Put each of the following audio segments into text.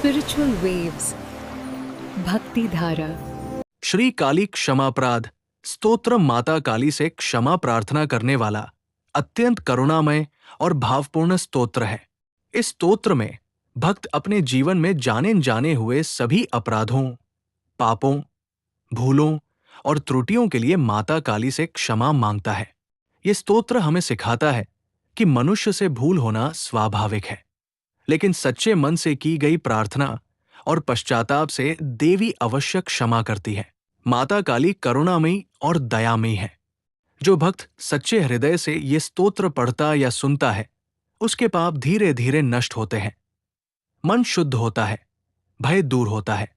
Spiritual waves. भक्ति धारा. श्री काली क्षमापराध स्तोत्र माता काली से क्षमा प्रार्थना करने वाला अत्यंत करुणामय और भावपूर्ण स्तोत्र है। इस स्तोत्र में भक्त अपने जीवन में जाने जाने हुए सभी अपराधों, पापों, भूलों और त्रुटियों के लिए माता काली से क्षमा मांगता है। ये स्तोत्र हमें सिखाता है कि मनुष्य से भूल होना स्वाभाविक है, लेकिन सच्चे मन से की गई प्रार्थना और पश्चाताप से देवी अवश्य क्षमा करती है। माता काली करुणामयी और दयामयी है। जो भक्त सच्चे हृदय से ये स्तोत्र पढ़ता या सुनता है, उसके पाप धीरे धीरे नष्ट होते हैं, मन शुद्ध होता है, भय दूर होता है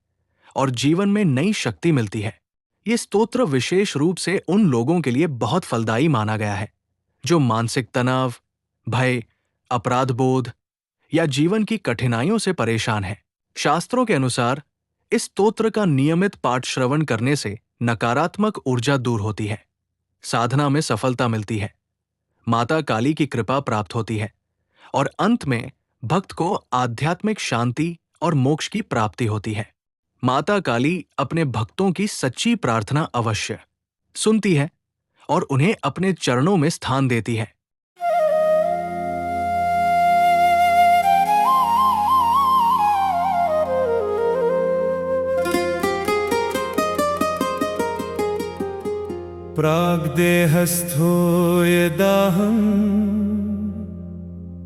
और जीवन में नई शक्ति मिलती है। ये स्तोत्र विशेष रूप से उन लोगों के लिए बहुत फलदायी माना गया है जो मानसिक तनाव, भय, अपराध बोध या जीवन की कठिनाइयों से परेशान है। शास्त्रों के अनुसार इस स्तोत्र का नियमित पाठ श्रवण करने से नकारात्मक ऊर्जा दूर होती है, साधना में सफलता मिलती है, माता काली की कृपा प्राप्त होती है और अंत में भक्त को आध्यात्मिक शांति और मोक्ष की प्राप्ति होती है। माता काली अपने भक्तों की सच्ची प्रार्थना अवश्य सुनती है और उन्हें अपने चरणों में स्थान देती है। प्राग्देहस्थो यदाहं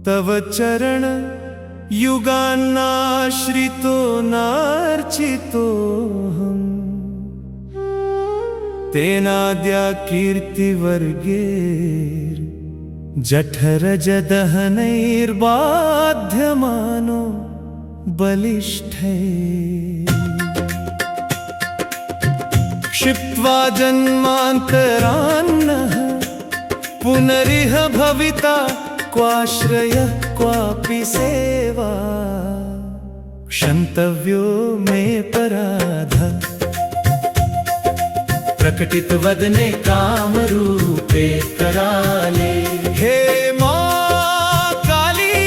तव चरण युगान्नाश्रितो नार्चितोऽहम् तेनाद्या कीर्तिवर्गैर्जठरजदहनैर्बाध्यमानो बलिष्ठैः क्षिप्त्वा जन्मान्तरान्नः पुनरिह भविता क्वाश्रयः क्वापि सेवा क्षन्तव्यो मे पराधः प्रकटितवदने कामरूपे कराले। हे मां काली,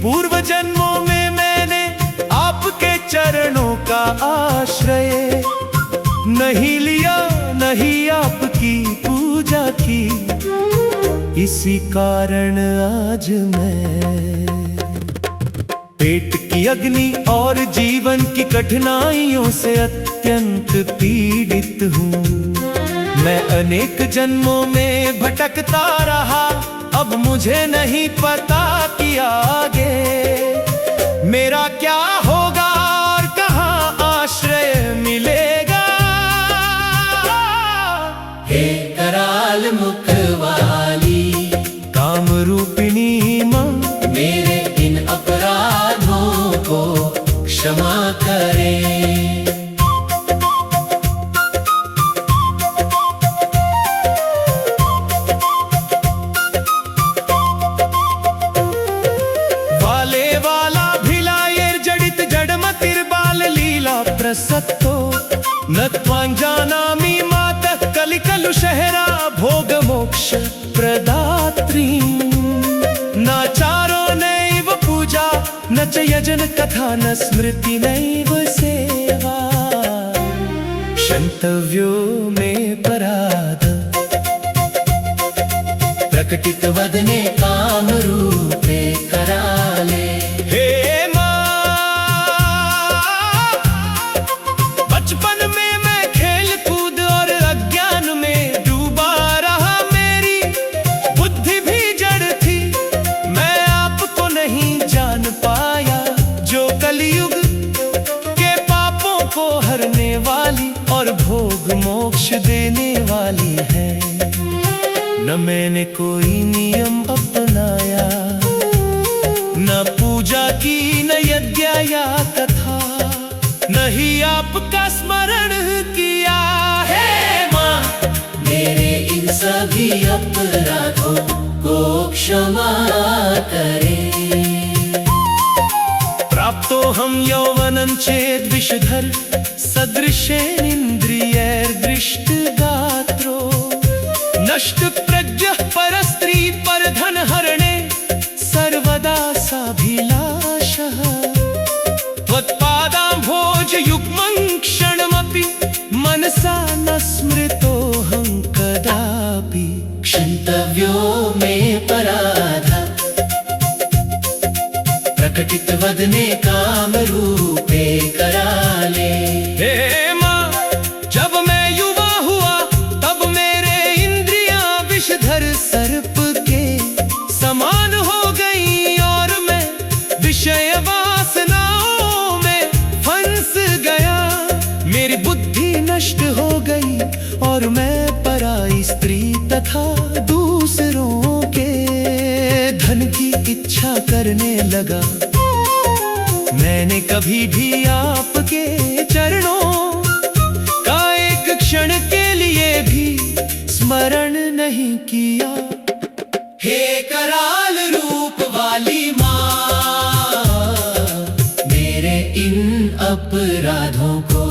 पूर्व जन्मों में मैंने आपके चरणों का आश्रय नहीं लिया, नहीं आपकी पूजा की, इसी कारण आज मैं पेट की अग्नि और जीवन की कठिनाइयों से अत्यंत पीड़ित हूँ। मैं अनेक जन्मों में भटकता रहा, अब मुझे नहीं पता कि आगे मेरा क्या होगा और कहाँ आश्रय मिलेगा। हे कराल मुखवाली, काम रूपिणी मां, मेरे इन अपराधों को क्षमा करे। वाले वाला भिलायेर जडित जडमतिर्बाल लीला प्रसत्तो नत्वाञ्जानामि मातः कलिकलुषहरा भोग मोक्ष प्रदात्री। नाचारो नैव पूजा न च यजन कथा न स्मृति नैव सेवा क्षन्तव्यो मे पराधः प्रकटितवदने कामरूपे कराले। हे बचपन में मैं खेल कूद और अज्ञान में डूबा रहा, मेरी बुद्धि भी जड़ थी, मैं आपको नहीं जान पाया जो कलयुग के पापों को हरने वाली और भोग मोक्ष देने वाली है। न मैंने कोई नियम अपनाया, न पूजा की, न यज्ञ या कथा, नहीं आपका स्मरण किया। हे मां, मेरे इन सभी अपराधों को क्षमा करे। प्राप्तो हम यौवनं चेद विषधर सदृशेन्द्रियैर्दृष्टगात्रो नष्ट प्रज्ञः परस्त्री परधन हरणे सर्वदा साभिलाषः। मनसा न स्मृतोऽहं कदापि क्षन्तव्यो मे पराधः प्रकटितवदने कामरूपे कराले। हे माँ, जब मैं युवा हुआ तब मेरे इंद्रियां विषधर सर्प के समान हो गई और मैं विषय वासनाओं में फंस गया। मेरी बुद्धि नष्ट हो गई और मैं पराई स्त्री तथा दूसरों के धन की इच्छा करने लगा। मैंने कभी भी आपके चरणों का एक क्षण के लिए भी स्मरण नहीं किया। हे कराल रूप वाली माँ, मेरे इन अपराधों को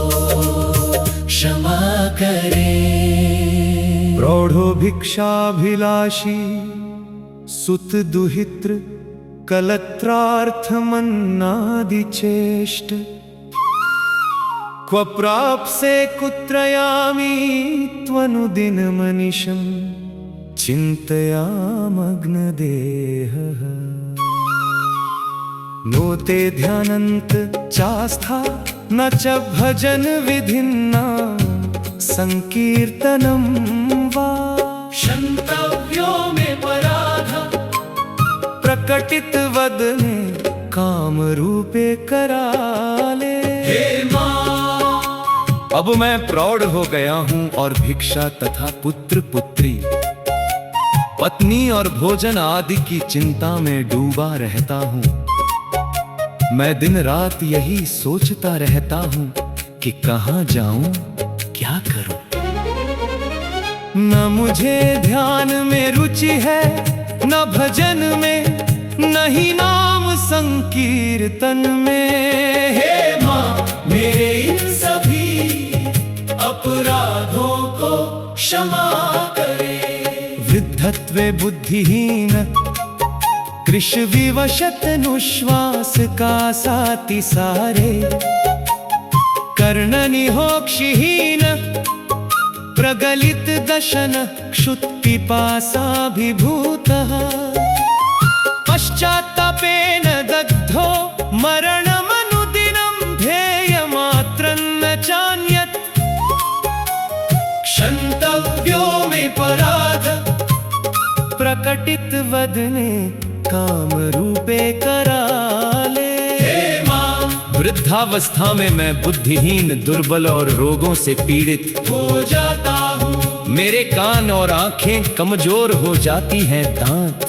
क्षमा करें। प्रौढ़ो भिक्षाभिलाषी सुत दुहित्र कलत्रार्थमन्नादिचेष्ट क्व प्राप्से कुत्रयामि त्वनुदिनमनिशं चिन्तयामग्नदेहः। नो ते ध्यानन्त चास्था न च भजन विधिन्ना संकीर्तनं वा क्षन्तव्यो मे पराधः प्रकटित वदने काम रूपे कराले। हे माँ, अब मैं प्रौढ़ हो गया हूँ और भिक्षा तथा पुत्र पुत्री पत्नी और भोजन आदि की चिंता में डूबा रहता हूँ। मैं दिन रात यही सोचता रहता हूँ कि कहाँ जाऊं, क्या करूं। न मुझे ध्यान में रुचि है, न भजन में, न ही नाम संकीर्तन में। हे माँ, मेरे इन सभी अपराधों को क्षमा करे। वृद्धत्वे बुद्धिहीन कृष विवशत नुश्वास का साति सारे कर्ण निहोक्षहीन प्रगलित दशन क्षुत्पिपासाभिभूतः पश्चात्तापेन दग्धो मरणमनुदिनं ध्येयमात्रन्न चान्यत् क्षन्तव्यो मे पराधः प्रकटित वदने काम रूपे कराले। हे माँ, वृद्धावस्था में मैं बुद्धिहीन, दुर्बल और रोगों से पीड़ित हो जाता हूँ। मेरे कान और आंखें कमजोर हो जाती हैं, दांत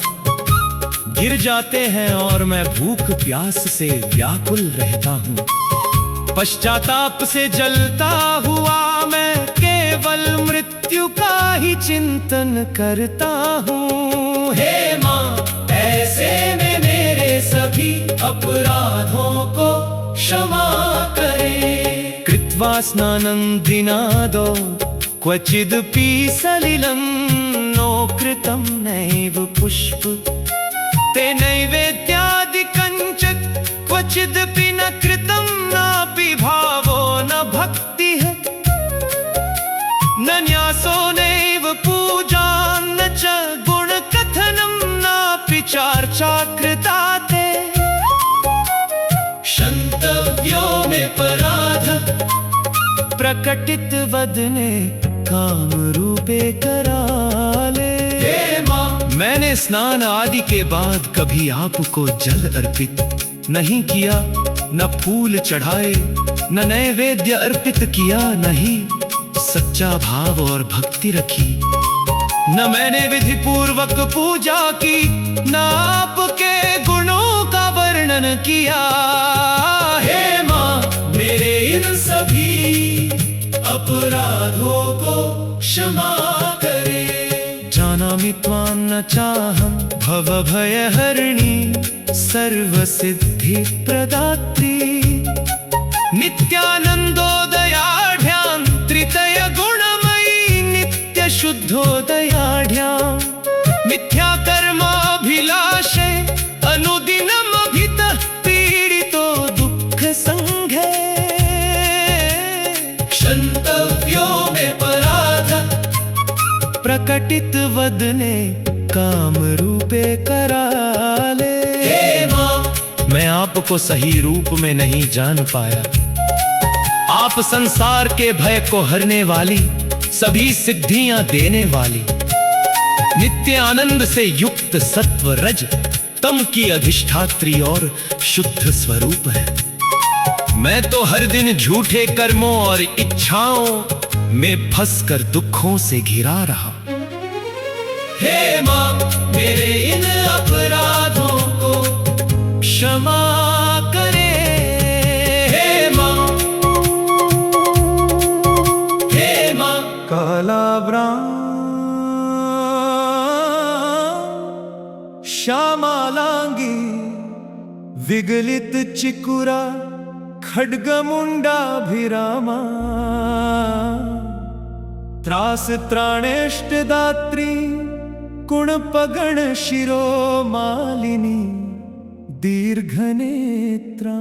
गिर जाते हैं और मैं भूख प्यास से व्याकुल रहता हूँ। पश्चाताप से जलता हुआ मैं केवल मृत्यु का ही चिंतन करता हूँ। हे माँ, ऐसे में मेरे सभी अपराधों को क्षमा करे। कृत्वा स्नानं दिनादो क्वचिदपि सलिलं नो कृतं नैव पुष्प ते नैवेद्यादिकं च क्वचिदपि न कृतं नापि भावो न भक्तिः न न्यासो नैव पूजा न च गुणकथनं नापि चार्चा कृता ते। क्षन्तव्यो मे पराधः प्रकटित वदने काम रूपे कराले। हे माँ, मैंने स्नान आदि के बाद कभी आपको जल अर्पित नहीं किया, न फूल चढ़ाए, न नैवेद्य अर्पित किया, नहीं सच्चा भाव और भक्ति रखी, न मैंने विधि पूर्वक पूजा की, न आपके गुणों का वर्णन किया। हे माँ, मेरे इन सभी अपराधों को क्षमा करे। जानामि त्वां न चाहं भवभयहरिणी सर्वसिद्धि प्रदात्री नित्यानन्दोदयाढ्यां त्रितय गुणमयी नित्य शुद्धोदयाढ्यां मिथ्याकर्माभिलाषे अनुदिनमभितः पीडितो दुःख संघे। क्षन्तव्यो प्रकटित वदने काम रूपे कराले। हे माँ, मैं आपको सही रूप में नहीं जान पाया। आप संसार के भय को हरने वाली, सभी सिद्धियां देने वाली, नित्य आनंद से युक्त सत्व रज तम की अधिष्ठात्री और शुद्ध स्वरूप है। मैं तो हर दिन झूठे कर्मों और इच्छाओं में फंसकर दुखों से घिरा रहा। हे माँ, मेरे इन अपराधों को क्षमा करे। हे माँ, हे माँ, काला श्यामालांगी विगलित चिकुरा खड्गमुंडाभिरामा त्रास त्राणेष्ट दात्री कुणपगण शिरोमालिनी दीर्घनेत्रा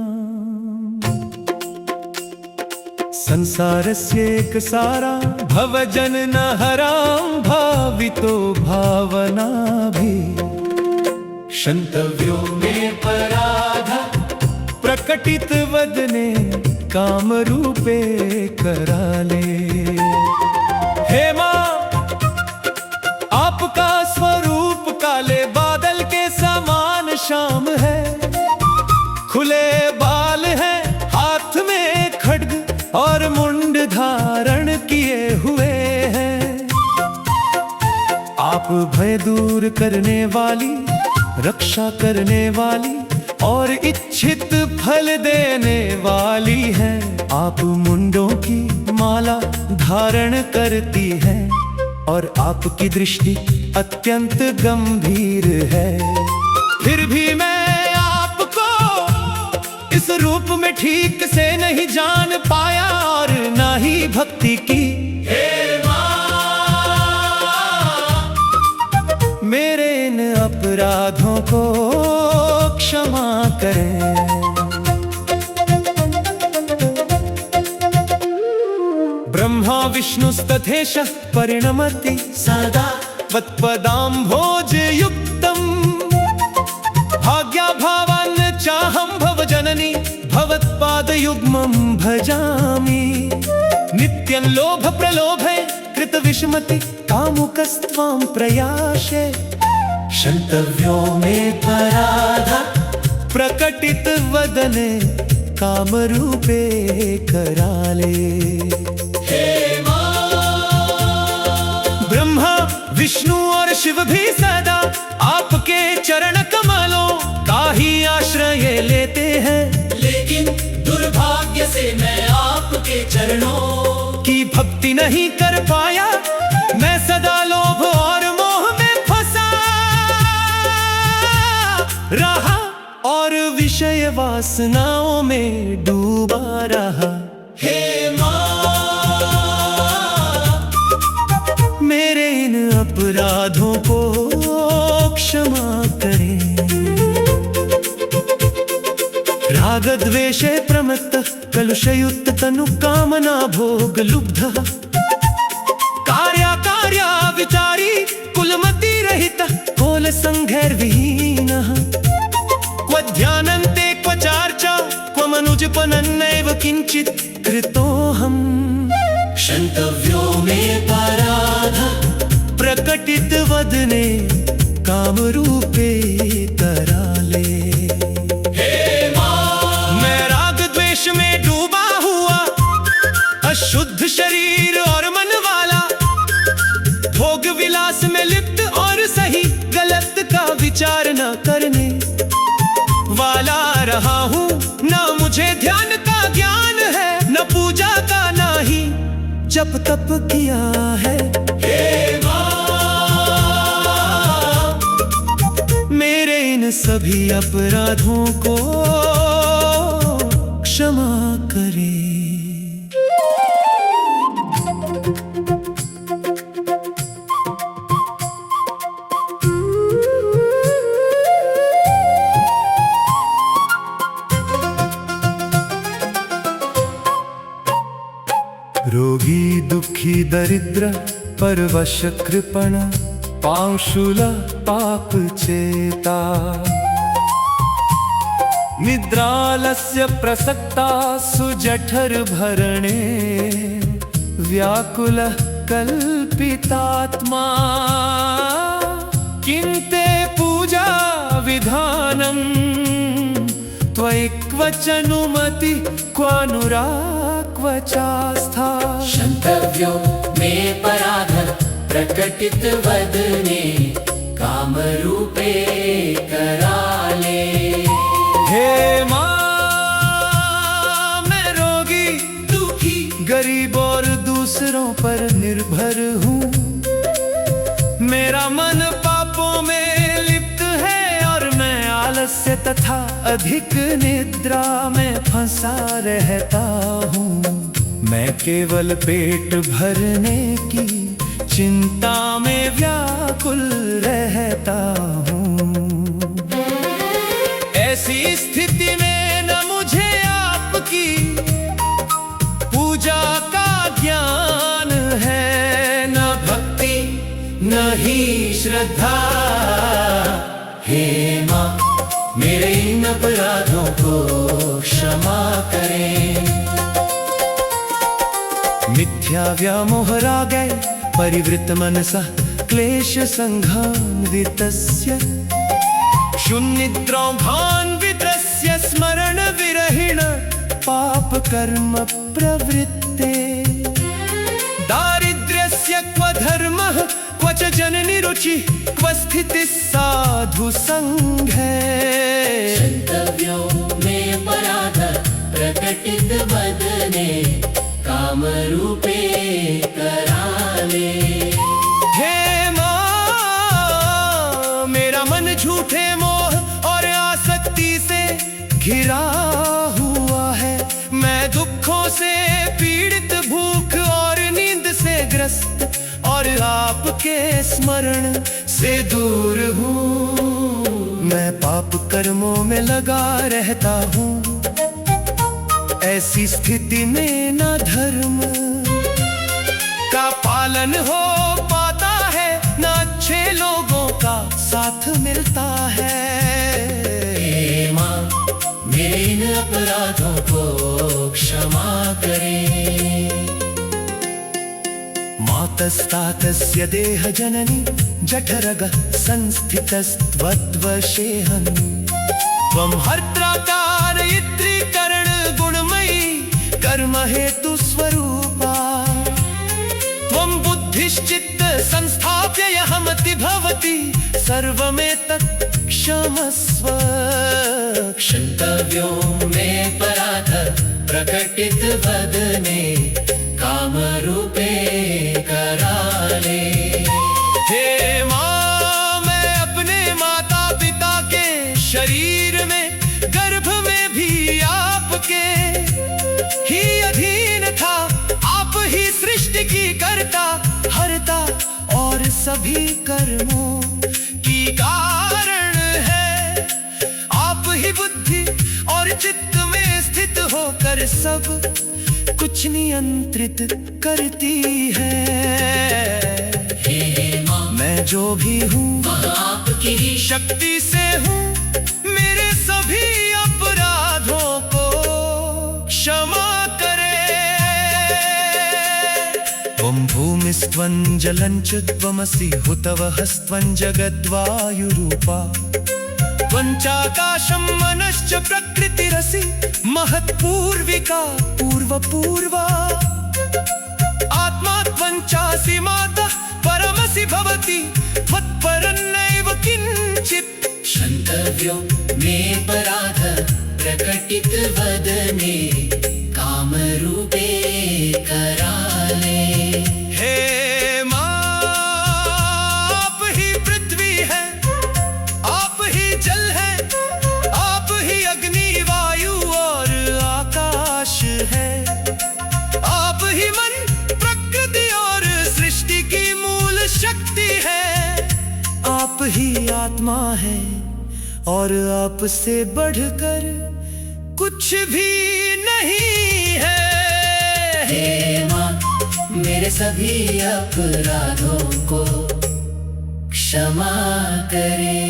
संसारस्येक सारा भवजननहरां भावितो भावनाभि क्षन्तव्यो मे पराधा प्रकटित वदने काम रूपे कराले। हे माँ, आपका स्वरूप काले बादल के समान श्याम है। खुले बाल हैं, हाथ में खड्ग और मुंड धारण किए हुए हैं। आप भय दूर करने वाली, रक्षा करने वाली और इच्छित फल देने वाली हैं। आप मुंडों की माला धारण करती हैं और आपकी दृष्टि अत्यंत गंभीर है। फिर भी मैं आपको इस रूप में ठीक से नहीं जान पाया और ना ही भक्ति की। हे माँ, मेरे इन अपराधों को क्षमा करें। ब्रह्मा विष्णुस्तथेशः परिणमति सदा त्वत्पदाम्भोज युक्तम् भाग्याभावान् चाहं भवजननी भवत्पादयुग्मं भजामि। नित्यं लोभ प्रलोभे कृतविस्मृति कामुकस्त्वां प्रयासे क्षन्तव्यो मे पराधा प्रकटित वदने काम रूपे कराले। हे माँ, ब्रह्मा विष्णु और शिव भी सदा आपके चरण कमलों का ही आश्रय लेते हैं। लेकिन दुर्भाग्य से मैं आपके चरणों की भक्ति नहीं कर पाया। मैं सदा लोभ और मोह में फंसा रहा और विषय वासनाओं में डूबा रहा। हे माँ, मेरे इन अपराधों को क्षमा करें। राग द्वेषे प्रमत्तः कलुषयुक्त तनु कामना भोग लुब्धः कार्या विचारी कुलमति रहितः कोल संघैर्विहीनः क्व ध्यानन्ते क्व चार्चा क्व मनुजपनन्नैव किंचित् कृतोऽहम् क्षन्तव्यो मे पराधा प्रकटित वदने काम रूपे कराले। हे माँ, मैं राग द्वेष में डूबा हुआ अशुद्ध शरीर और मन वाला, भोग विलास में लिप्त और सही गलत का विचार न करने वाला रहा हूँ। न मुझे ध्यान का ज्ञान है, न पूजा का, ना ही जप तप किया है। हे माँ, मेरे इन सभी अपराधों को क्षमा करे। रोगी दुखी दरिद्र परवश कृपण पांशुल पाप चेता निद्रालस्य प्रसक्ता सुजठर भरणे व्याकुल कल्पितात्मा किन्ते पूजा विधानम त्वयि क्वचनुमति क्वानुराग क्वचास्था क्षन्तव्यो मे पराध प्रकटित वदने कामरूपे कराले। हे माँ, मैं रोगी दुखी गरीब और दूसरों पर निर्भर हूँ। मेरा मन पापों में लिप्त है और मैं आलस्य तथा अधिक निद्रा में फंसा रहता हूँ। मैं केवल पेट भरने की चिंता में व्याकुल रहता हूँ। ऐसी स्थिति में न मुझे आपकी पूजा का ज्ञान है, न भक्ति न ही श्रद्धा। हे माँ, मेरे इन अपराधों को क्षमा करें। मिथ्या व्यामोह रागै परिवृत मनसः क्लेश संघान्वितस्य शून्यनिद्राभान्वितस्य स्मरण विरहिण पाप कर्म प्रवृत्ते दारिद्र्यस्य क्व धर्मः क्व च जननी रुचि क्व स्थितिः साधु संघे। क्षन्तव्यो मे पराध प्रकटित वदने कामरूपे कराले। हे माँ, मेरा मन झूठे मोह और आसक्ति से घिरा हुआ है। मैं दुखों से पीड़ित, भूख और नींद से ग्रस्त और आपके स्मरण से दूर हूँ। मैं पाप कर्मों में लगा रहता हूँ। ऐसी स्थिति में न धर्म का पालन हो पाता है, न अच्छे लोगों का साथ मिलता है। हे माँ, मेरे इन अपराधों को क्षमा करें। मातस्तातस्य देह जननी जठरग संस्थितस्त्वद्वशेहन् त्वं हर्त्रा कारयित्री करण गुणमयी कर्म हेतु स्वरूपा त्वं बुद्धिश्चित्त संस्थाप्य यहमति भवति सर्वमेतत् क्षमस्व। क्षन्तव्यो मे पराध प्रकटित वदने कामरूपे कराले। हे माँ, मैं अपने माता पिता के शरीर में गर्भ में भी आपके ही अधीन था। आप ही सृष्टि की करता हरता और सभी कर्मों की कारण है। आप ही बुद्धि और चित्त में स्थित होकर सब कुछ नियंत्रित करती है। हे माँ, मैं जो भी हूँ वह आपकी ही शक्ति से हूँ। मेरे सभी अपराधों को क्षमा करे। त्वं भूमिस्त्वं जलं च त्वमसि हुतवहस्त्वं जगद्वायुरूपा त्वं चाकाशं मनश्च प्रकृतिरसि महत्पूर्विका पूर्वपूर्वा आत्मा त्वं चासि मातः परमसि भवति त्वत्परन्नैव किञ्चित्। क्षन्तव्यो मे पराध प्रकटित वदने कामरूपे कराले। हे माँ, आप ही पृथ्वी है, आप ही जल है, आप ही अग्नि वायु और आकाश है। आप ही मन प्रकृति और सृष्टि की मूल शक्ति है। आप ही आत्मा है और आपसे बढ़कर कुछ भी नहीं है। हे माँ, सभी अपराधों को क्षमा करे।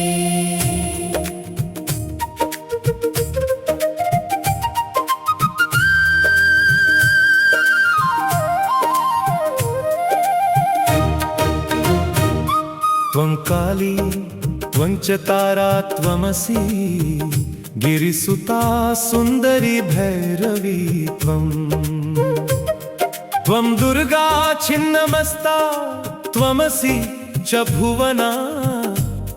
त्वं काली त्वं च तारा त्वमसि गिरिसुता सुन्दरी भैरवी त्वं दुर्गा छिन्नमस्ता त्वमसि च भुवना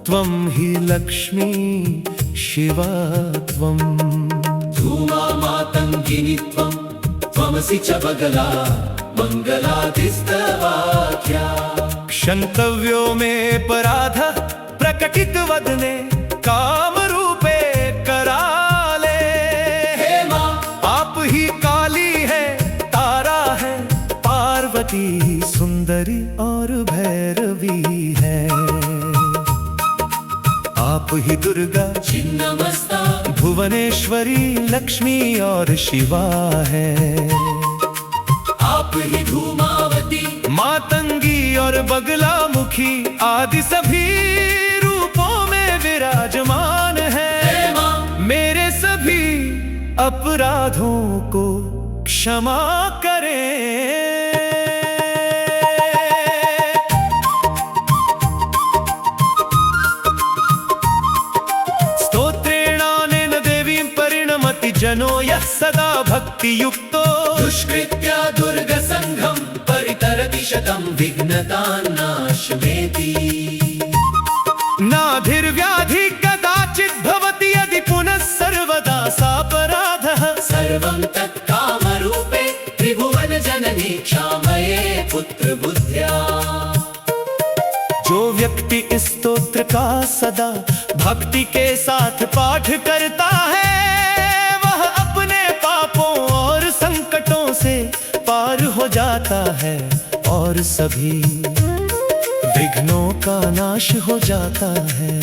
त्वं हि लक्ष्मी शिवा त्वं धूमा मातङ्गिनी त्वमसि च बगला मङ्गलादिस्तवाख्या। क्षन्तव्यो मे पराध प्रकटित वदने काम रूपे कराले। हे माँ आप ही काली है, तारा है, पार्वती सुंदरी और भैरवी है। आप ही दुर्गा छिन्नमस्ता भुवनेश्वरी लक्ष्मी और शिवा है। आप ही धूमावती मातंगी और बगला मुखी आदि सभी रूपों में विराजमान है। मेरे सभी अपराधों को क्षमा करें। स्तोत्रेणानेन देवीं परिणमति जनो यः सदा भक्ति युक्तो दुष्कृत्या दुर्गसङ्घं परितरति शतं विघ्नतान्नाशमेति। नाधिर्व्याधि कदाचित् भवति यदि पुनः सर्वदा सापराधः। सर्वं तत्कामरूपे त्रिभुवन जननी क्षामये पुत्र बुद्ध्या। जो व्यक्ति इस स्तोत्र का सदा भक्ति के साथ पाठ करता है वह अपने पापों और संकटों से पार हो जाता है और सभी विघ्नों का नाश हो जाता है।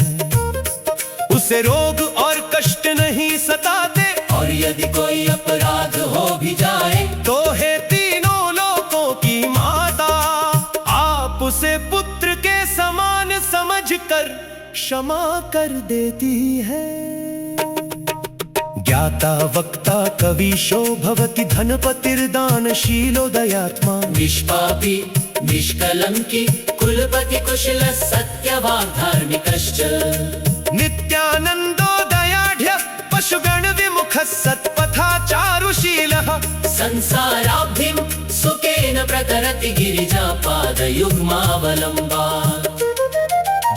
उसे रोग और कष्ट नहीं सताते और यदि कोई अपराध हो भी जाए तो है तीनों लोकों की माता। आप उसे पुत्र के समान समझकर क्षमा कर देती है। ज्ञाता वक्ता कविशो भवति धनपतिर्दानशीलो दयात्मा। निष्पापी निष्कलंकी कुलपति कुशल सत्यवान् धार्मिकश्च। नित्यानन्दो दयाढ्य पशुगण विमुखः सत्पथाचारुशीलः। संसाराब्धिं सुखेन प्रतरति गिरिजापादयुग्मावलम्बात्।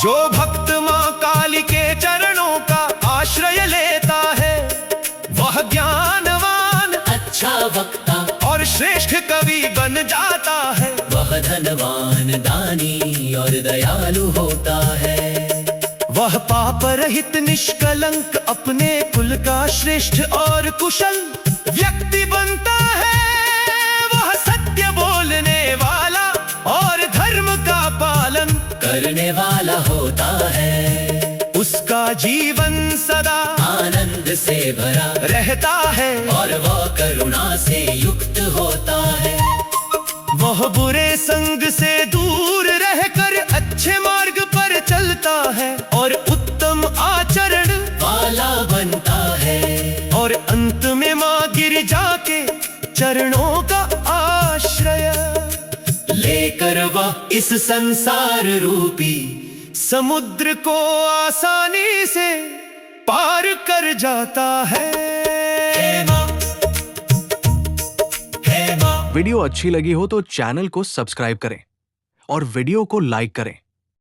जो भक्त माँ काली के चरणों का आश्रय लेता है वह ज्ञानवान अच्छा वक्ता और श्रेष्ठ कवि बन जाता है। वह धनवान दानी और दयालु होता है। वह पाप रहित निष्कलंक अपने कुल का श्रेष्ठ और कुशल व्यक्ति बनता है। वह सत्य बोलने वाला और धर्म का पालन करने वाला होता है। उसका जीवन सदा आनंद से भरा रहता है और वह करुणा से युक्त होता है। वह बुरे संग से दूर रहकर अच्छे मार्ग पर चलता है और उत्तम आचरण वाला बनता है। और अंत में माँ गिरिजा के चरणों का आश्रय लेकर वह इस संसार रूपी समुद्र को आसानी से पार कर जाता है। वीडियो अच्छी लगी हो तो चैनल को सब्सक्राइब करें और वीडियो को लाइक करें।